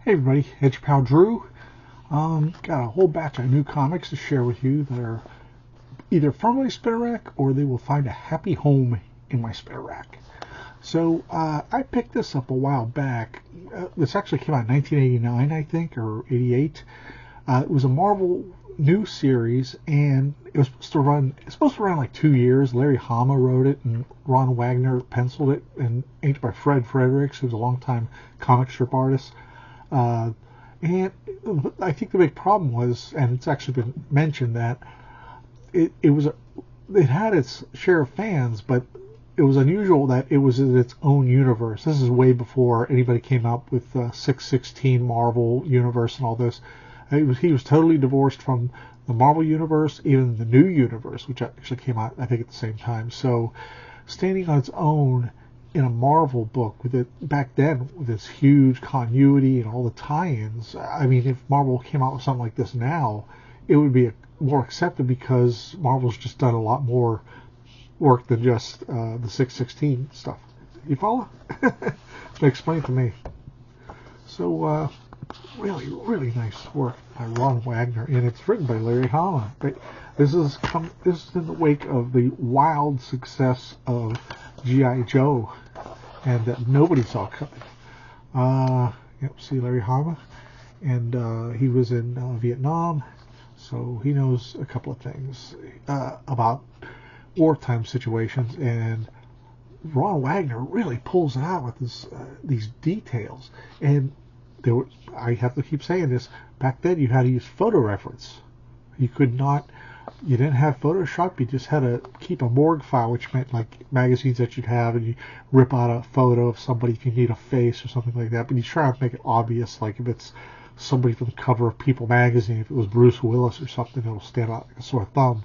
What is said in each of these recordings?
Hey everybody, it's your pal Drew. Got a whole batch of new comics to share with you that are either from my spinner rack or they will find a happy home in my spinner rack. So I picked this up a while back. This actually came out in 1989, I think, or 88. It was a Marvel new series, and it was supposed to run like 2 years. Larry Hama wrote it, and Ron Wagner penciled it, and inked by Fred Fredericks, who's a longtime comic strip artist. And I think the big problem was, and it's actually been mentioned, that it had its share of fans, but it was unusual that it was in its own universe. This is way before anybody came up with 616 Marvel universe and all this. He was totally divorced from the Marvel universe, even the new universe, which actually came out, I think, at the same time. So standing on its own in a Marvel book with it back then, with this huge continuity and all the tie-ins. I mean, if Marvel came out with something like this now, it would be more accepted because Marvel's just done a lot more work than just the 616 stuff. You follow? Explain to me. So really, really nice work by Ron Wagner, and it's written by Larry Hama. This is in the wake of the wild success of G.I. Joe, and that nobody saw coming. See Larry Hama, and he was in Vietnam, so he knows a couple of things about wartime situations, and Ron Wagner really pulls it out with these details. And I have to keep saying this, back then you had to use photo reference. You didn't have Photoshop, you just had to keep a morgue file, which meant like magazines that you'd have, and you rip out a photo of somebody if you need a face or something like that, but you try to make it obvious, like if it's somebody from the cover of People magazine, if it was Bruce Willis or something, it'll stand out like a sore thumb.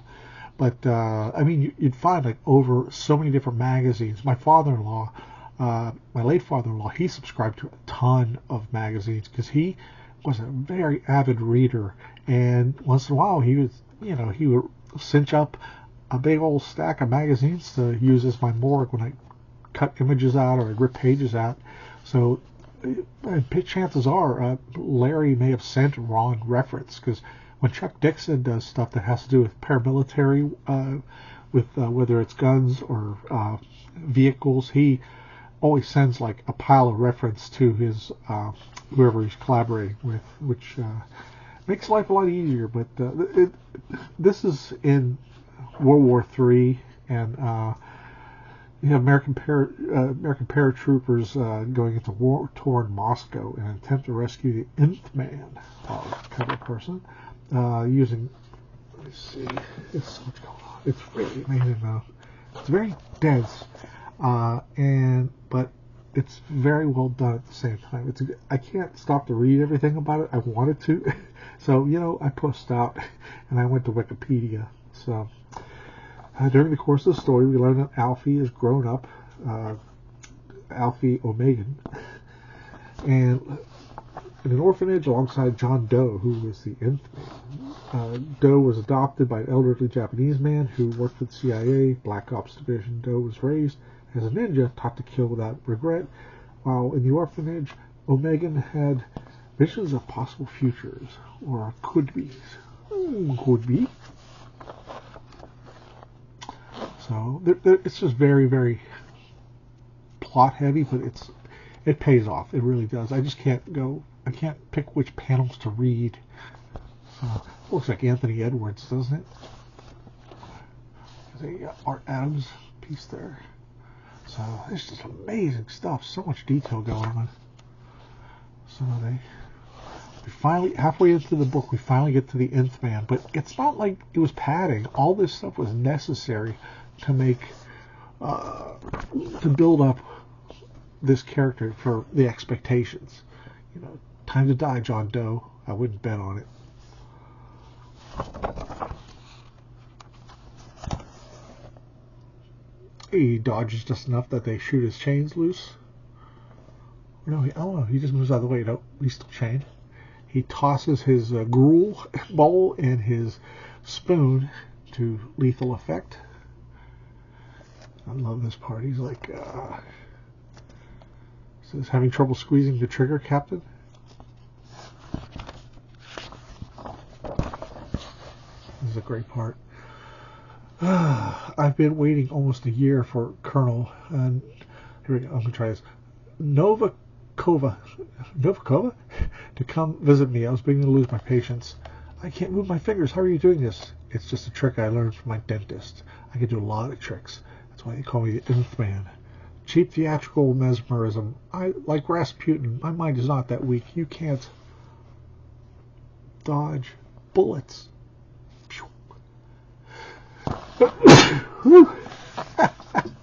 But I mean, you'd find like over so many different magazines. My father-in-law, my late father-in-law, he subscribed to a ton of magazines because he was a very avid reader, and once in a while he would cinch up a big old stack of magazines to use as my morgue when I cut images out or I rip pages out. So chances are Larry may have sent Ron reference, because when Chuck Dixon does stuff that has to do with paramilitary, with whether it's guns or vehicles, he always sends like a pile of reference to his whoever he's collaborating with, which makes life a lot easier. But this is in World War III, and you have American paratroopers going into war-torn Moscow in an attempt to rescue the Nth Man, cover person, using. Let me see. There's so much going on. It's really amazing, though. It's very dense, but it's very well done at the same time. I can't stop to read everything about it. I wanted to, so I pushed out and I went to Wikipedia. So during the course of the story, we learn that Alfie is grown up, Alfie Omegan, and in an orphanage alongside John Doe, who was the Nth Man. Doe was adopted by an elderly Japanese man who worked for the CIA, Black Ops Division. Doe was raised as a ninja, taught to kill without regret, while in the orphanage, Omegan had visions of possible futures, or could-be's. Could be. So it's just very, very plot-heavy, but it pays off. It really does. I can't pick which panels to read. Looks like Anthony Edwards, doesn't it? There's a Art Adams piece there. So it's just amazing stuff. So much detail going on. So we finally, halfway into the book, we finally get to the Nth Man. But it's not like it was padding. All this stuff was necessary to make, to build up this character for the expectations. Time to die, John Doe. I wouldn't bet on it. He dodges just enough that they shoot his chains loose. No, he just moves out of the way. No, he's still chained. He tosses his gruel bowl and his spoon to lethal effect. I love this part. He's like, says, having trouble squeezing the trigger, Captain? is a great part. I've been waiting almost a year for Colonel, and here we go, I'm going to try this, Novikova, to come visit me. I was beginning to lose my patience. I can't move my fingers. How are you doing this? It's just a trick I learned from my dentist. I can do a lot of tricks. That's why they call me the Nth Man. Cheap theatrical mesmerism. I like Rasputin. My mind is not that weak. You can't dodge bullets.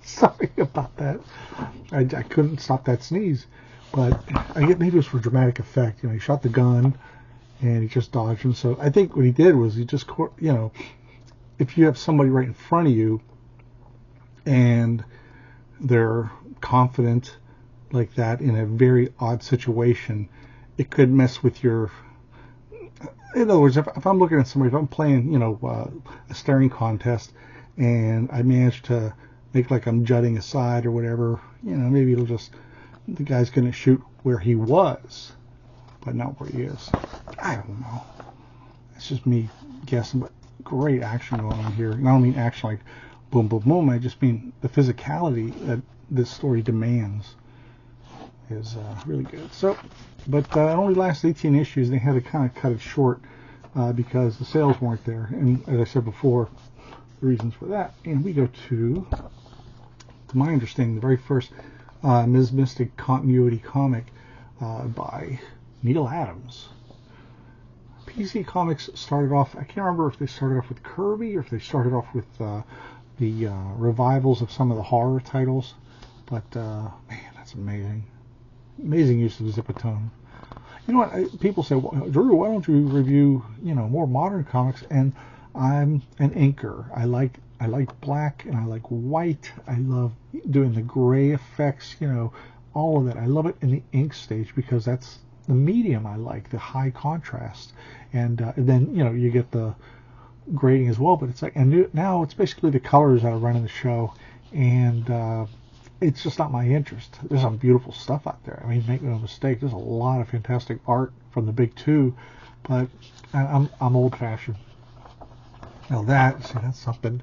Sorry about that. I couldn't stop that sneeze, but I get maybe it was for dramatic effect. He shot the gun and he just dodged. And so I think what he did was he just, if you have somebody right in front of you and they're confident like that in a very odd situation, it could mess with your. In other words, if I'm looking at somebody, if I'm playing, a staring contest, and I manage to make like I'm jutting aside or whatever, maybe it'll just, the guy's going to shoot where he was, but not where he is. I don't know. It's just me guessing, but great action going on here. And I don't mean action like boom, boom, boom. I just mean the physicality that this story demands is really good. So, but it only lasted 18 issues. They had to kind of cut it short because the sales weren't there. And as I said before, the reasons for that. And we go to my understanding, the very first Ms. Mystic continuity comic by Neil Adams. PC Comics started off, I can't remember if they started off with Kirby or if they started off with the revivals of some of the horror titles. But, man, that's amazing. Amazing use of Zipatone. You know what? People say, well, Drew, why don't you review, more modern comics? And I'm an inker. I like black and I like white. I love doing the gray effects, all of that. I love it in the ink stage because that's the medium I like, the high contrast. And then, you get the grading as well. But it's like, and now it's basically the colors that are running the show. And it's just not my interest. There's some beautiful stuff out there. I mean, make no mistake, there's a lot of fantastic art from the big two, but I'm old-fashioned. Now that's something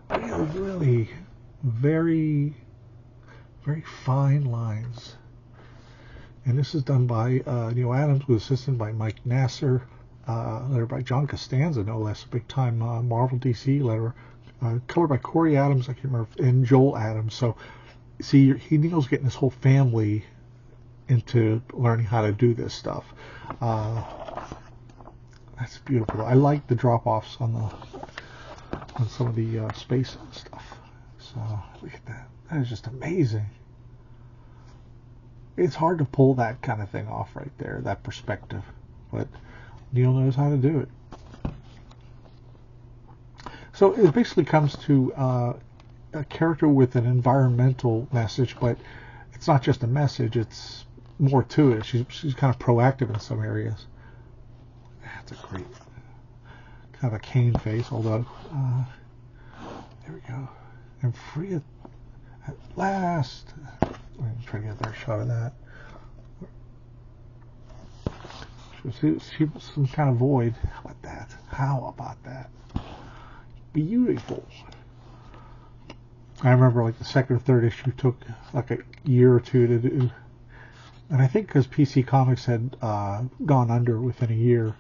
really very, very fine lines. And this is done by Neil Adams with assistant by Mike Nasser, lettered by John Costanza, no less, a big-time Marvel DC letterer, colored by Corey Adams, I can't remember, and Joel Adams. So, see, Neil's getting his whole family into learning how to do this stuff. That's beautiful. I like the drop-offs on some of the space stuff. So look at that. That is just amazing. It's hard to pull that kind of thing off right there, that perspective. But Neil knows how to do it. So it basically comes to a character with an environmental message, but it's not just a message, it's more to it. She's kind of proactive in some areas. That's a great kind of a cane face, although there we go. And free at last. Let me try to get a better shot of that. She was some kind of void. How about that? Beautiful. I remember like the second or third issue took like a year or two to do. And I think because PC Comics had gone under within a year.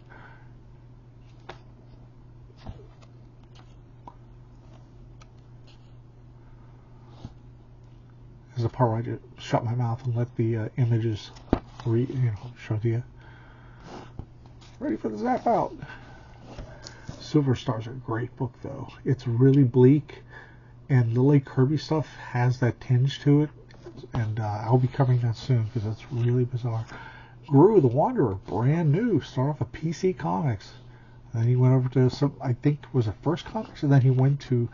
There's a part where I just shut my mouth and let the images show to you. Ready for the zap out. Silver Star's a great book, though. It's really bleak, and the late Kirby stuff has that tinge to it, and I'll be covering that soon because it's really bizarre. Gru the Wanderer, brand new, start off with PC Comics. And then he went over to some, I think was it First Comics, and then he went to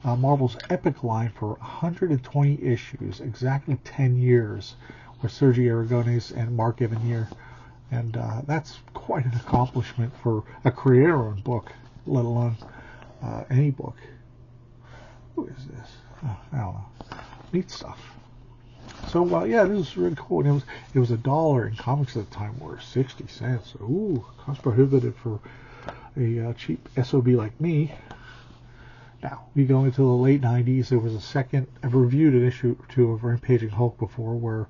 Marvel's Epic line for 120 issues, exactly 10 years, with Sergio Aragonés and Mark Evanier. And that's quite an accomplishment for a creator-owned book, let alone any book. Who is this? Oh, I don't know. Neat stuff. So, yeah, this is really cool. And it was $1 in comics at the time, were 60 cents. Ooh, cost prohibitive for a cheap SOB like me. Now, we go into the late 90s. There was a second, I've reviewed an issue or two of Rampaging Hulk before where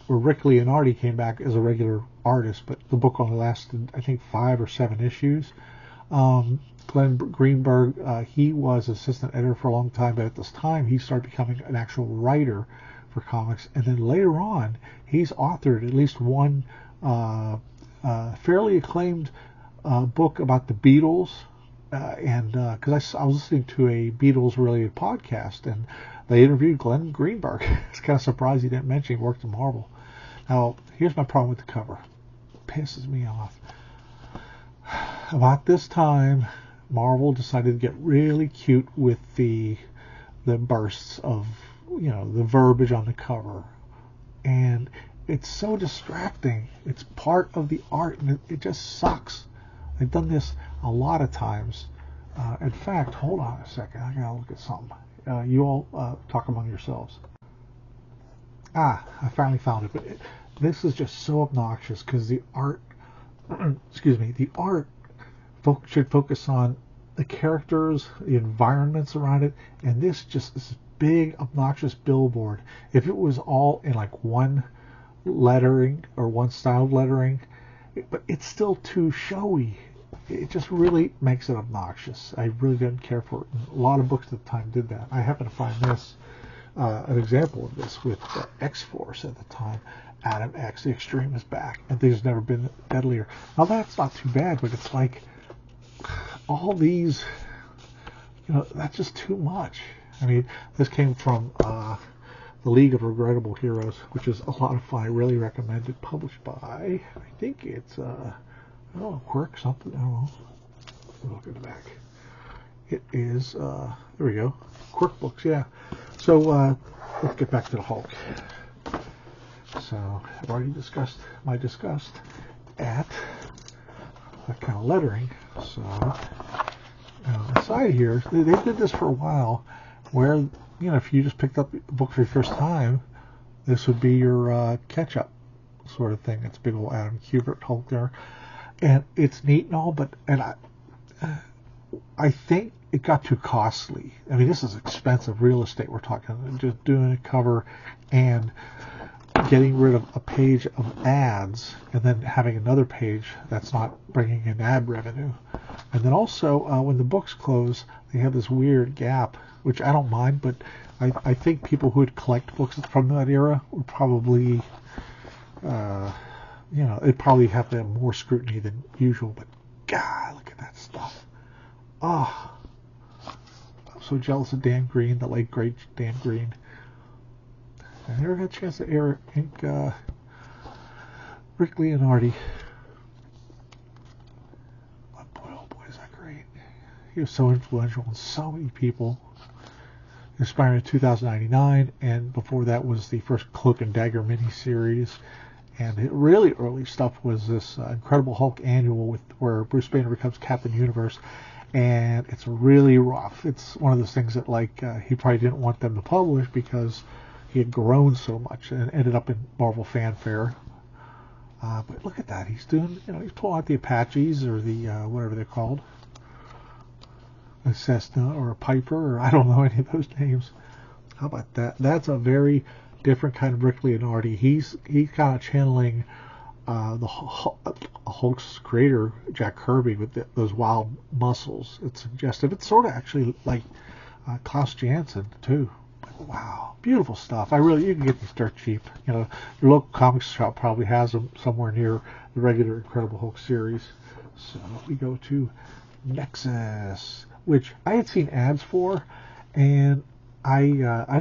Rick Leonardi came back as a regular artist, but the book only lasted, I think, 5 or 7 issues. Glenn Greenberg, he was assistant editor for a long time, but at this time he started becoming an actual writer for comics. And then later on, he's authored at least one fairly acclaimed book about the Beatles. Because I was listening to a Beatles-related podcast, and they interviewed Glenn Greenberg. It's kind of surprised he didn't mention he worked in Marvel. Now, here's my problem with the cover. It pisses me off. About this time, Marvel decided to get really cute with the bursts of, the verbiage on the cover. And it's so distracting. It's part of the art, and it just sucks. They've done this a lot of times. In fact, hold on a second. I gotta look at something. You all talk among yourselves. I finally found it. But this is just so obnoxious because the art, the art should focus on the characters, the environments around it, and this just is big, obnoxious billboard. If it was all in like one lettering or one styled lettering, but it's still too showy. It just really makes it obnoxious. I really didn't care for it. A lot of books at the time did that. I happen to find this, an example of this with X-Force at the time. Adam X, the Extreme, is back, and things have never been deadlier. Now that's not too bad, but it's like all these, that's just too much. I mean, this came from the League of Regrettable Heroes, which is a lot of fun. I really recommend it. Published by, I think it's Quirk something. I don't know. Look at the back. It is. There we go. Quirk Books. Yeah. So let's get back to the Hulk. So I've already discussed my disgust at that kind of lettering. So aside here, they did this for a while, where if you just picked up the book for your first time, this would be your catch-up sort of thing. It's a big old Adam Kubert Hulk there. And it's neat and all, but I think it got too costly. I mean, this is expensive real estate we're talking. Just doing a cover and getting rid of a page of ads and then having another page that's not bringing in ad revenue. And then also, when the books close, they have this weird gap, which I don't mind, but I think people who would collect books from that era would probably... it'd probably have to have more scrutiny than usual, but God, look at that stuff. I'm so jealous of Dan Green, the late great Dan Green. I never had a chance to ink Rick Leonardi. Oh boy, is that great. He was so influential on so many people. Inspired in 2099, and before that was the first Cloak and Dagger miniseries. And the really early stuff was this Incredible Hulk annual where Bruce Banner becomes Captain Universe, and it's really rough. It's one of those things that he probably didn't want them to publish because he had grown so much and ended up in Marvel Fanfare. But look at that. He's doing, he's pulling out the Apaches or the, whatever they're called. A Cessna or a Piper, or I don't know any of those names. How about that? That's a very different kind of Rick Leonardi. He's kind of channeling the Hulk's creator, Jack Kirby, with those wild muscles. It's suggestive. It's sort of actually like Klaus Janson, too. Wow, beautiful stuff. You can get these dirt cheap. Your local comics shop probably has them somewhere near the regular Incredible Hulk series. So we go to Nexus, which I had seen ads for, and I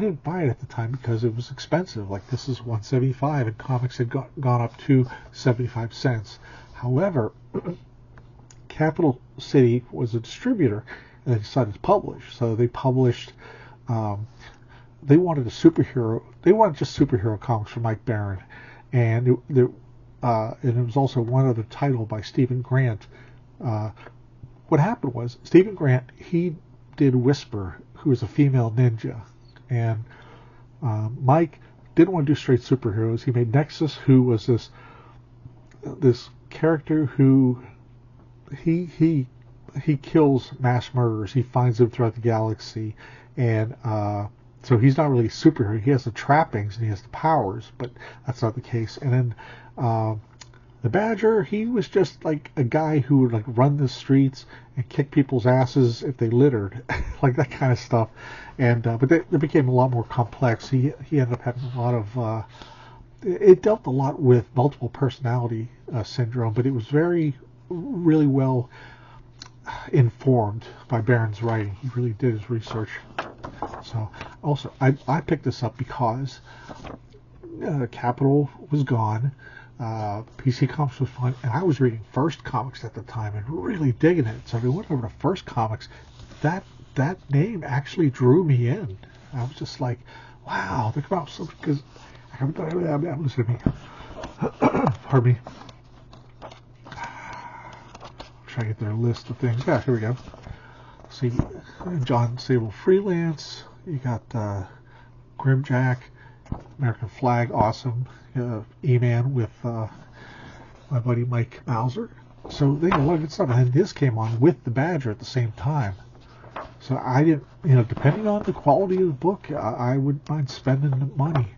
didn't buy it at the time because it was expensive. Like, this is $1.75, and comics had gone up to 75 cents. However, Capital City was a distributor, and they decided to publish. So they published. They wanted just superhero comics from Mike Baron, and it was also one other title by Stephen Grant. What happened was Stephen Grant, he did Whisper, who was a female ninja, and Mike didn't want to do straight superheroes. He made Nexus, who was this character who he kills mass murderers. He finds them throughout the galaxy, and so he's not really a superhero. He has the trappings and he has the powers, but that's not the case. And then the Badger, he was just like a guy who would like run the streets and kick people's asses if they littered, like that kind of stuff. And but they became a lot more complex. He ended up having a lot of it dealt a lot with multiple personality syndrome, but it was really well informed by Barron's writing. He really did his research. So also I picked this up because Capital was gone. PC Comics was fun, and I was reading First Comics at the time and really digging it. So we went over to First Comics. That name actually drew me in. I was just like, wow, think about something, because listen to me. Pardon me. Try to get their list of things. Yeah, here we go. See, John Sable Freelance. You got Grimjack, American Flag, awesome. E-Man with my buddy Mike Bowser. So they had a lot of good stuff. And then this came on with the Badger at the same time. So I didn't, depending on the quality of the book, I would mind spending the money.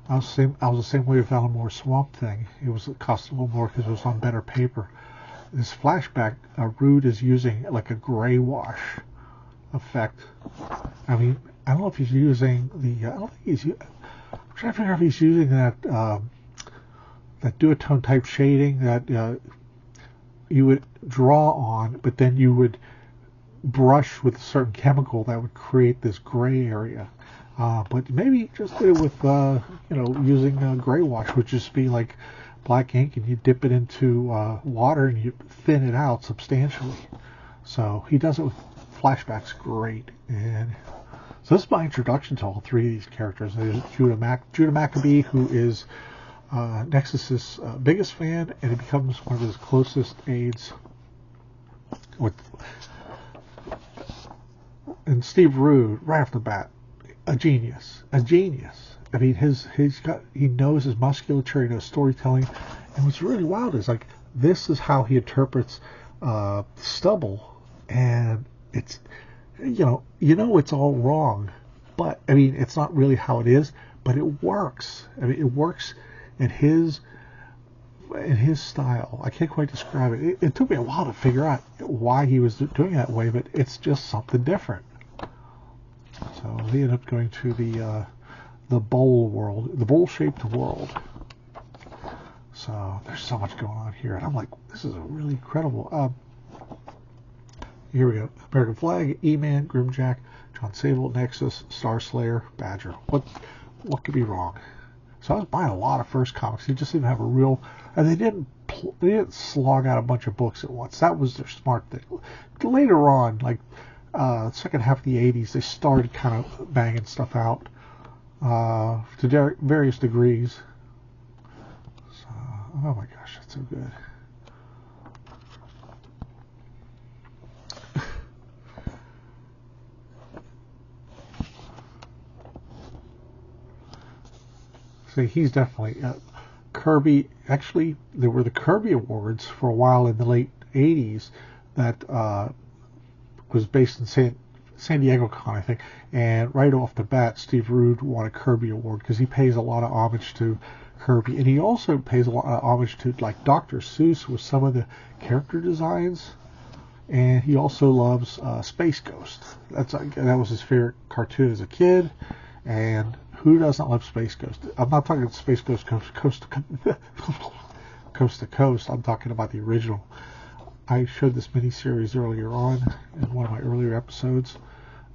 I was the same way with Alan Moore's Swamp Thing. It cost a little more because it was on better paper. This flashback, Rude is using like a gray wash effect. I mean, I don't know if he's using I'm trying to figure out if he's using that duotone type shading that you would draw on, but then you would brush with a certain chemical that would create this gray area. But maybe just did it with using gray wash, which just be like black ink, and you dip it into water and you thin it out substantially. So he does it with flashbacks great. And so this is my introduction to all three of these characters. There's Judah Maccabee, who is Nexus's biggest fan, and he becomes one of his closest aides. And Steve Rude, right off the bat, a genius. I mean, he knows his musculature, he knows storytelling, and what's really wild is like this is how he interprets stubble, and it's it's all wrong, but I mean it's not really how it is, but it works. I mean, it works in his style. I can't quite describe it. It took me a while to figure out why he was doing that way, but it's just something different. So they end up going to the bowl world, the bowl-shaped world. So there's so much going on here, and I'm like, this is a really incredible. Here we go: American Flag, E-Man, Grimjack, John Sable, Nexus, Star Slayer, Badger. What could be wrong? So I was buying a lot of First Comics. They just didn't have a real, and they didn't slog out a bunch of books at once. That was their smart thing. Later on, like second half of the 80s, they started kind of banging stuff out to various degrees. So, oh my gosh, that's so good. So he's definitely Kirby. Actually, there were the Kirby Awards for a while in the late 80s that was based in San Diego Con, I think. And right off the bat, Steve Rude won a Kirby Award because he pays a lot of homage to Kirby. And he also pays a lot of homage to like Dr. Seuss with some of the character designs. And he also loves Space Ghost. That was his favorite cartoon as a kid. And who doesn't love Space Ghost? I'm not talking Space Ghost coast to coast. I'm talking about the original. I showed this miniseries earlier on in one of my earlier episodes.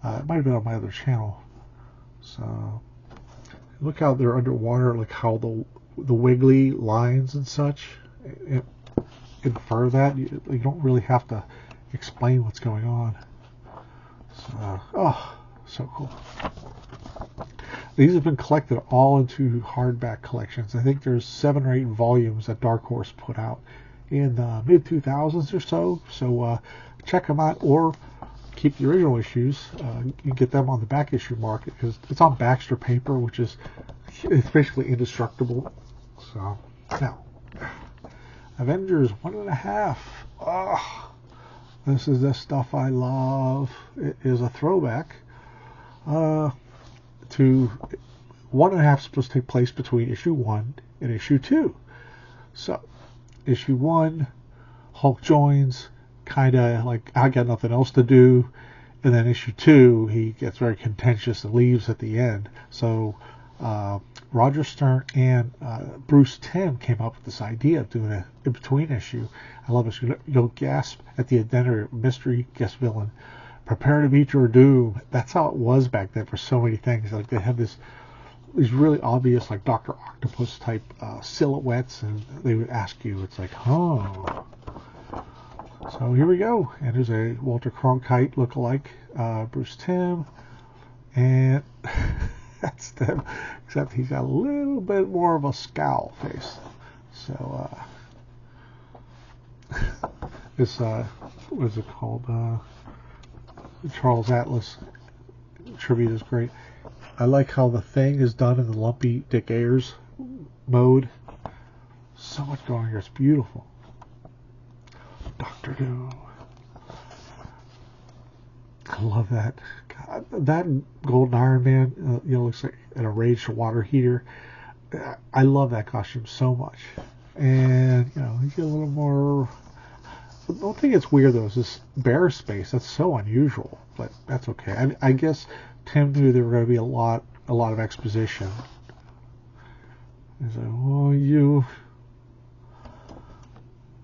It might have been on my other channel. So look how they're underwater, like how the wiggly lines and such infer that. You don't really have to explain what's going on. So, so cool. These have been collected all into hardback collections. I think there's 7 or 8 volumes that Dark Horse put out in the mid-2000s or so. So check them out, or keep the original issues. You can get them on the back issue market because it's on Baxter paper, which is it's basically indestructible. So now, Avengers 1.5. Oh, this is the stuff I love. It is a throwback to 1.5 supposed to take place between issue 1 and issue 2. So, issue 1, Hulk joins, kind of like, I got nothing else to do. And then issue 2, he gets very contentious and leaves at the end. So, Roger Stern and Bruce Timm came up with this idea of doing an in-between issue. I love this. You'll gasp at the identity mystery guest villain. Prepare to meet your doom. That's how it was back then for so many things. Like, they had these really obvious, like, Dr. Octopus type silhouettes, and they would ask you, it's like, huh. So here we go. And there's a Walter Cronkite lookalike, Bruce Timm. And that's them. Except he's got a little bit more of a scowl face. So, this, what is it called? Charles Atlas tribute is great. I like how the Thing is done in the lumpy Dick Ayers mode. So much going here. It's beautiful. Doctor Doom. I love that. God, that Golden Iron Man, looks like an enraged water heater. I love that costume so much. And, you get a little more. The one thing that's weird, though, is this bear space. That's so unusual, but that's okay. I guess Tim knew there were going to be a lot of exposition. He's like, well, you.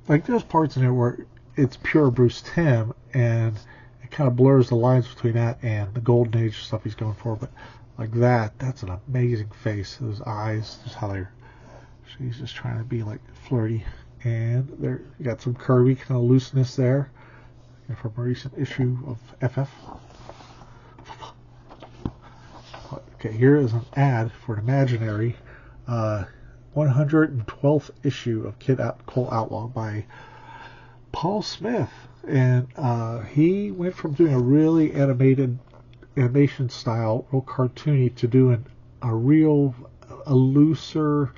Like, there's parts in it where it's pure Bruce Timm, and it kind of blurs the lines between that and the Golden Age stuff he's going for. But like that's an amazing face. Those eyes, just how she's just trying to be like flirty. And there, you got some Kirby kind of looseness there from a recent issue of FF. Okay, here is an ad for an imaginary 112th issue of Kid Colt Outlaw by Paul Smith. And he went from doing a really animation style, real cartoony, to doing a looser,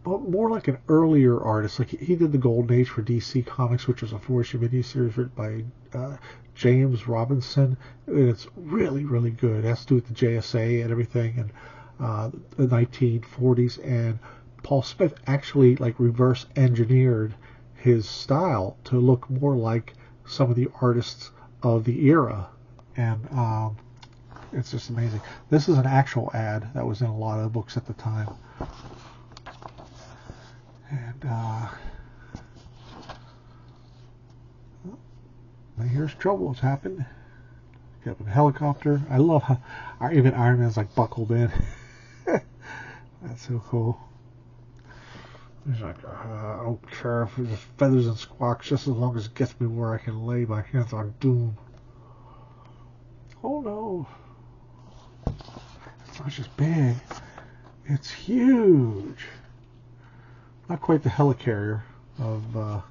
more like an earlier artist. Like, he did the Golden Age for DC Comics, which was a 4-issue miniseries written by James Robinson. And it's really, really good. It has to do with the JSA and everything, and the 1940s. And Paul Smith actually reverse engineered his style to look more like some of the artists of the era. And it's just amazing. This is an actual ad that was in a lot of the books at the time. And here's trouble. It's happened. Get up in a helicopter. I love how even Iron Man's buckled in. That's so cool. He's like, I don't care if there's feathers and squawks, just as long as it gets me where I can lay my hands on Doom. Oh no. It's not just big. It's huge. Not quite the helicarrier of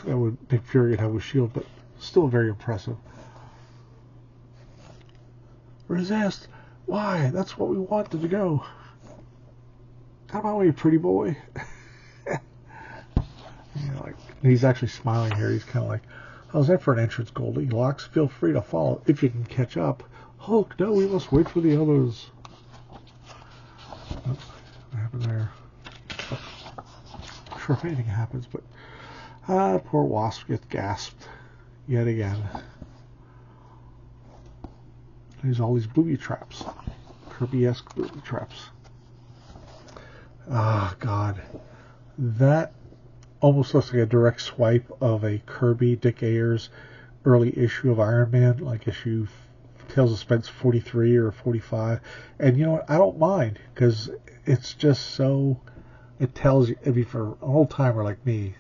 that would Nick Fury have with S.H.I.E.L.D., but still very impressive. Resist. Why? That's what we wanted to go. How about you, pretty boy? He's actually smiling here. He's kind of like, how's that for an entrance, Goldilocks? Feel free to follow if you can catch up. Hulk, no, we must wait for the others. What happened there? I'm sure if anything happens, but poor Wasp gets gasped yet again. There's all these booby traps. Kirby-esque booby traps. Ah, God. That almost looks like a direct swipe of a Kirby Dick Ayers early issue of Iron Man, like issue Tales of Suspense 43 or 45. And you know what? I don't mind, because it's just so... It tells you, I mean, for an old-timer like me,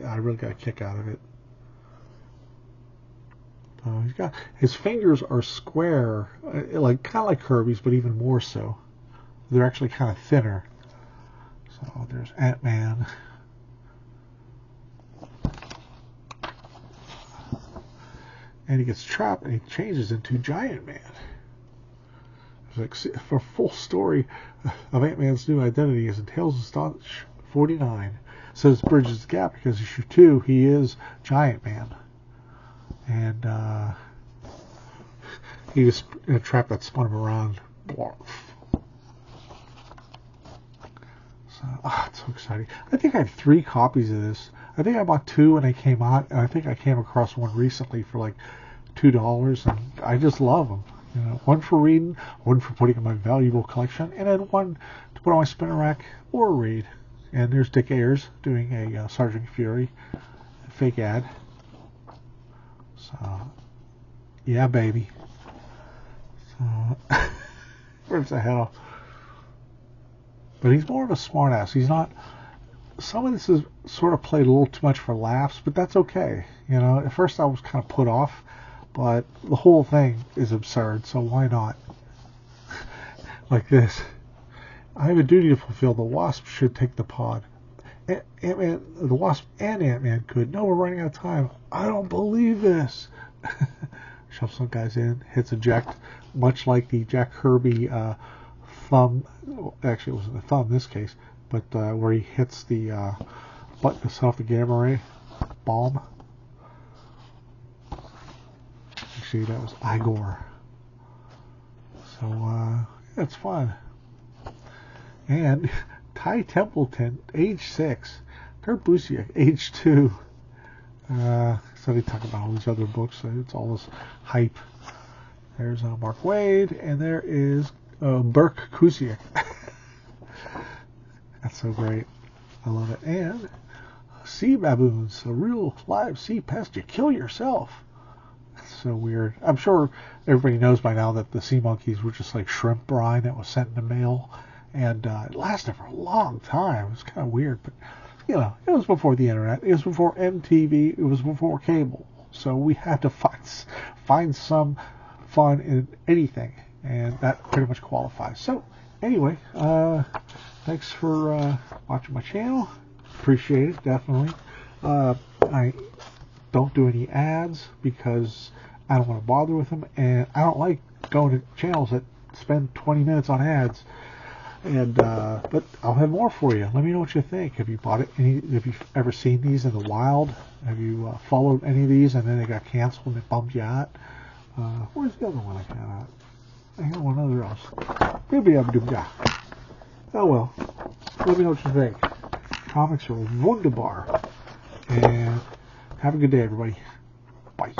I really got a kick out of it. His fingers are square, kind of like Kirby's, but even more so. They're actually kind of thinner. So there's Ant-Man. And he gets trapped and he changes into Giant Man. It's for a full story of Ant-Man's new identity is in Tales of Astonishment 49. So this bridges the gap because issue 2, he is Giant Man. And he was in a trap that spun him around. So, it's so exciting. I think I have 3 copies of this. I think I bought 2 when they came out, and I think I came across one recently for like $2, and I just love them. You know, one for reading, one for putting in my valuable collection, and then one to put on my spinner rack or read. And there's Dick Ayers doing a Sergeant Fury fake ad. So, yeah, baby. So, where's the hell? But he's more of a smartass. He's not. Some of this is sort of played a little too much for laughs, but that's okay. You know, at first I was kind of put off, but the whole thing is absurd, so why not? Like this. I have a duty to fulfill. The Wasp should take the pod. Ant-Man, the Wasp and Ant-Man could. No, we're running out of time. I don't believe this. Shoves some guys in, hits eject, much like the Jack Kirby thumb. Actually, it wasn't a thumb in this case, but where he hits the button to set off the gamma ray bomb. Actually, that was Igor. So, it's fun. And Ty Templeton, age 6. Kurt Busiek, age 2. So they talk about all these other books. So it's all this hype. There's Mark Waid, and there is Burke Kusiak. That's so great. I love it. And sea baboons, a real live sea pest. You kill yourself. That's so weird. I'm sure everybody knows by now that the sea monkeys were just like shrimp brine that was sent in the mail. And it lasted for a long time. It was kind of weird, but you know, it was before the internet. It was before MTV. It was before cable. So we had to find some fun in anything, and that pretty much qualifies. So anyway, thanks for watching my channel. Appreciate it, definitely. I don't do any ads because I don't want to bother with them, and I don't like going to channels that spend 20 minutes on ads. And but I'll have more for you. Let me know what you think. Have you bought it? Have you ever seen these in the wild? Have you followed any of these and then they got canceled and it bummed you out? Where's the other one I got? I got one other else. Maybe I'm doing that. Oh well. Let me know what you think. Comics are wunderbar. And have a good day, everybody. Bye.